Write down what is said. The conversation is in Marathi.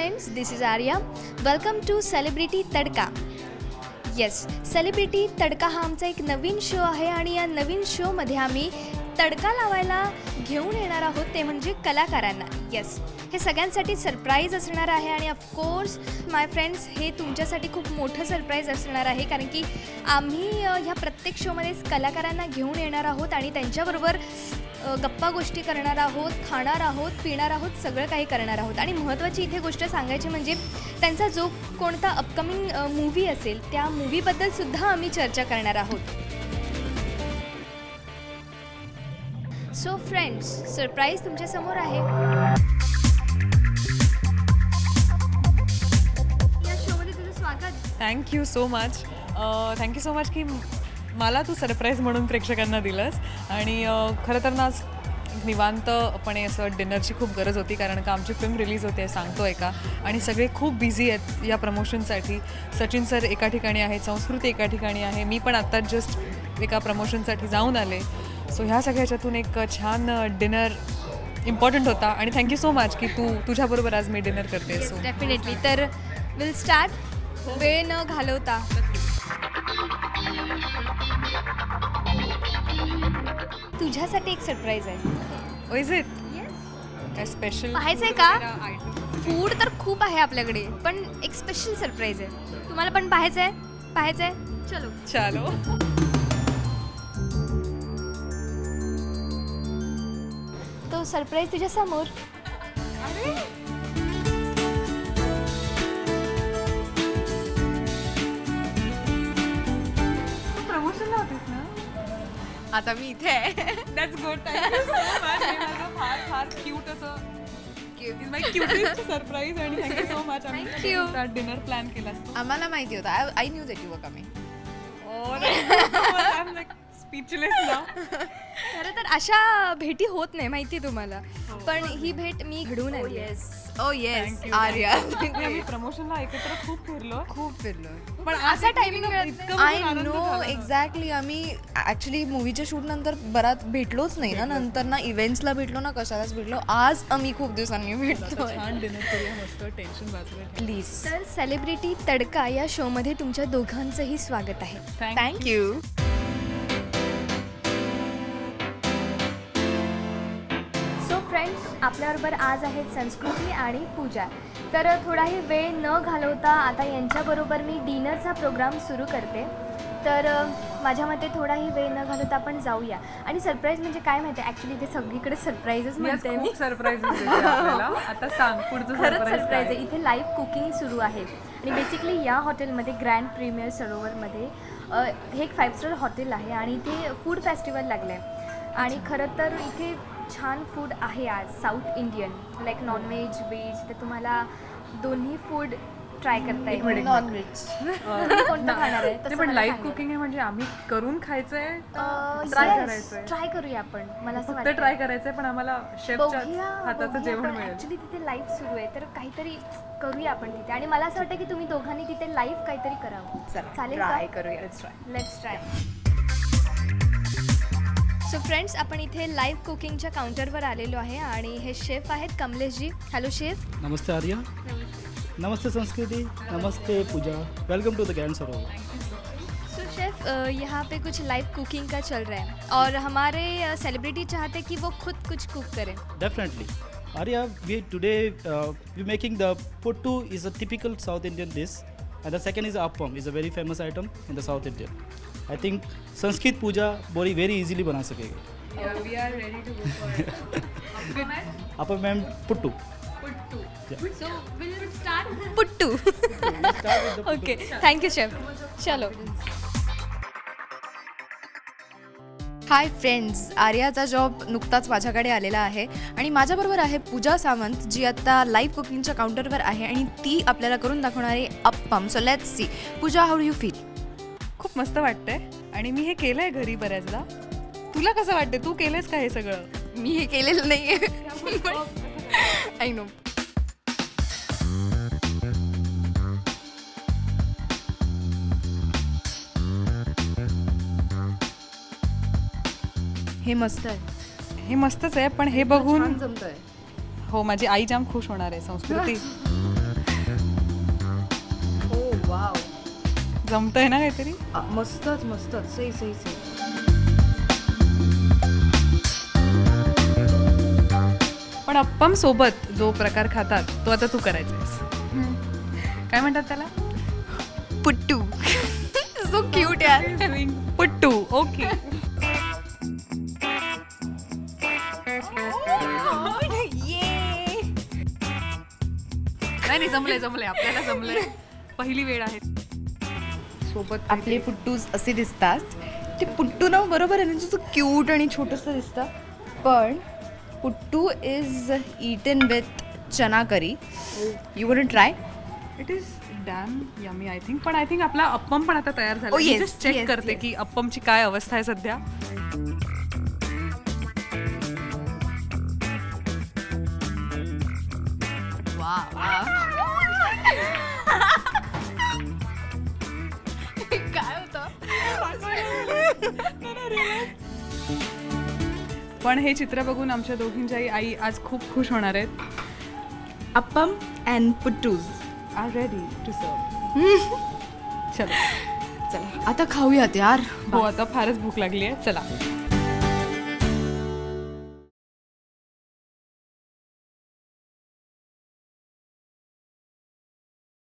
friends, this is Arya. Welcome to Celebrity tadka. Yes, celebrity तडका हा आमचा एक नवीन शो आहे आणि या नवीन शोमध्ये आम्ही तडका लावायला घेऊन येणार आहोत ते म्हणजे कलाकारांना. येस, हे सगळ्यांसाठी सरप्राईज असणार आहे आणि ऑफकोर्स माय फ्रेंड्स हे तुमच्यासाठी खूप मोठं सरप्राईज असणार आहे, कारण की आम्ही ह्या प्रत्येक शोमध्ये कलाकारांना घेऊन येणार आहोत आणि त्यांच्याबरोबर गप्पा गोष्टी करणार आहोत, खाणार आहोत, पिणार आहोत, सगळं काही करणार आहोत. आणि महत्त्वाची इथे गोष्ट सांगायची म्हणजे त्यांचा जो कोणता अपकमिंग मूव्ही असेल त्या मूव्हीबद्दलसुद्धा आम्ही चर्चा करणार आहोत. सो फ्रेंड्स, सरप्राईज तुमच्यासमोर आहे. या शोमध्ये तुझं स्वागत. थँक्यू सो मच की मला तू सरप्राईज म्हणून प्रेक्षकांना दिलंस. आणि खरं तर ना आज निवांतपणे असं डिनरची खूप गरज होती, कारण का आमची फिल्म रिलीज होते सांगतो आहे का, आणि सगळे खूप बिझी आहेत या प्रमोशनसाठी. सचिन सर एका ठिकाणी आहेत, संस्कृती एका ठिकाणी आहे, मी पण आत्ता जस्ट एका प्रमोशनसाठी जाऊन आले. सो ह्या सगळ्याच्यातून एक छान डिनर इम्पॉर्टंट होता आणि थँक्यू सो मच की तुझ्याबरोबर आज मी डिनर करते. So definitely. तर विल स्टार्ट. वेळ न घालवता तुझ्यासाठी एक सरप्राईज आहे. इज इट काय स्पेशल पाहायचं आहे का? फूड तर खूप आहे आपल्याकडे, पण एक स्पेशल सरप्राईज आहे. तुम्हाला पण पाहायचं आहे? चलो. तो सरप्राईज तुझ्या समोर. प्रमोशनला होतीस ना? आता मी इथे आहे. That's good. Thank you so much. फार क्यूट असं माय क्यूटेस्ट सरप्राईज आणि थँक्यू सो मच. आम्ही डिनर प्लॅन केला. आम्हाला माहिती होतं. I knew that you were coming. I am like speechless now. खरं तर अशा भेटी होत नाही माहिती तुम्हाला, पण ही भेट मी घडवून आणली. येस आर्या. आम्ही प्रमोशनला एकत्र खूप फिरलो पण असा टायमिंग मिळत. I know exactly. आम्ही ॲक्च्युली मूवीच्या शूट नंतर बराच भेटलोच नाही ना, नंतर ना इव्हेंट्सला भेटलो ना कशालाच भेटलो. आज आम्ही खूप दिवसांनी भेटतो. छान डिनर करूया, मस्त टेन्शन वाचूया प्लीज. तर सेलिब्रिटी तडका या शोमध्ये तुमच्या दोघांचंही स्वागत आहे. थँक्यू. सो फ्रेंड्स, आपल्याबरोबर आज आहेत संस्कृती आणि पूजा. तर थोडाही वेळ न घालवता आता यांच्याबरोबर मी डिनरचा प्रोग्राम सुरू करते. तर माझ्या मते थोडाही वेळ न घालवता आपण जाऊया. आणि सरप्राईज म्हणजे काय माहिती आहे, ॲक्च्युली ते सगळीकडे सरप्राईजच म्हणते मी. सरप्राईज आता सांग पुढचं. खरंच सरप्राईज आहे. इथे लाईव्ह कुकिंग सुरू आहे आणि बेसिकली या हॉटेलमध्ये ग्रँड प्रीमियर सरोवरमध्ये हे एक 5 स्टार हॉटेल आहे आणि इथे फूड फेस्टिवल लागलं आहे. आणि खरं तर इथे छान फूड आहे आज, south Indian like non veg veg. तर तुम्हाला दोन्ही फूड ट्राय करता येईल. नॉनव्हेज कोणतं खाणार आहे? पण लाईव्ह कुकिंग आहे म्हणजे आम्ही करून खायचंय, ट्राय करायचंय. ट्राय करूया आपण. मला असं फक्त ट्राय करायचंय, पण आम्हाला शेफच्या हाताचं जेवण मिळेल. ॲक्च्युली तिथे लाईव्ह सुरू आहे, तर काहीतरी करूया आपण तिथे. आणि मला असं वाटतं की तुम्ही दोघांनी तिथे लाईव्ह काहीतरी करावं. चालेल का? ट्राय करूया. Let's try. सो फ्रेंड्स, आपण इथे लाईव्ह कुकिंगच्या काउंटरवर आलेलो आहे आणि हे शेफ आहेत कमलेशजी. Hello chef. नमस्ते आर्या. नमस्ते संस्कृति. नमस्ते Pooja. Welcome to the grand Sarovar. So chef, यहाँ पे कुछ लाइव कुकिंग का चल रहा है और हमारे सेलिब्रिटी चाहते हैं कि वो खुद कुछ कुक करें. Definitely. Arya, we making the puttu is a typical South Indian dish, and the second is appam, is a very famous item in the South Indian. I think Sanskrit Pooja very easily बना सकेगी. Yeah, we are ready to go for it. Appam and puttu. So we'll start puttu. Okay, thank you chef. चलो. हाय फ्रेंड्स, आर्याचा जॉब नुकताच माझ्याकडे आलेला आहे आणि माझ्याबरोबर आहे पूजा सावंत, जी आता लाईव्ह कुकिंगच्या काउंटरवर आहे आणि ती आपल्याला करून दाखवणार आहे appam. So let's see. Puja, how do you feel? खूप मस्त वाटतंय आणि मी हे केलंय घरी बऱ्याचदा. तुला कसं वाटतंय? तू केलंयस का हे सगळं? मी हे केलेलं नाही आहे. I know. हे मस्त आहे. हे मस्तच आहे, पण हे बघून जमतंय. हो माझी आई जाम खुश होणार आहे संस्कृती. जमतंय ना काहीतरी. मस्तच मस्तच सही सही सही. पण अप्पम सोबत जो प्रकार खातात तो आता तू करायचास. काय म्हणतात त्याला? पुट्टू. सो क्यूट यार. पुट्टू. ओके. नाही जमलंय जमलंय आपल्याला जमलंय. पहिली वेळ आहे. सोबत आपले पुट्टूज असे दिसतात. ते पुट्टू ना बरोबर आहे ना, क्यूट आणि छोटंसं दिसतं, पण puttu is eaten with chana curry. You wouldn't try? It is damn yummy I think. पण आय थिंक आपला अप्पम पण आता तयार झाला. Oh, yes, just check yes, करते yes. की अप्पमची काय अवस्था आहे सध्या. काय होतं? पण हे चित्र बघून आमच्या दोघींच्याही आई आज खूप खुश होणार आहेत. Appam and puttus are ready to serve. चलो चला आता खाऊयात यार. हो आता फारच भूक लागली आहे. चला.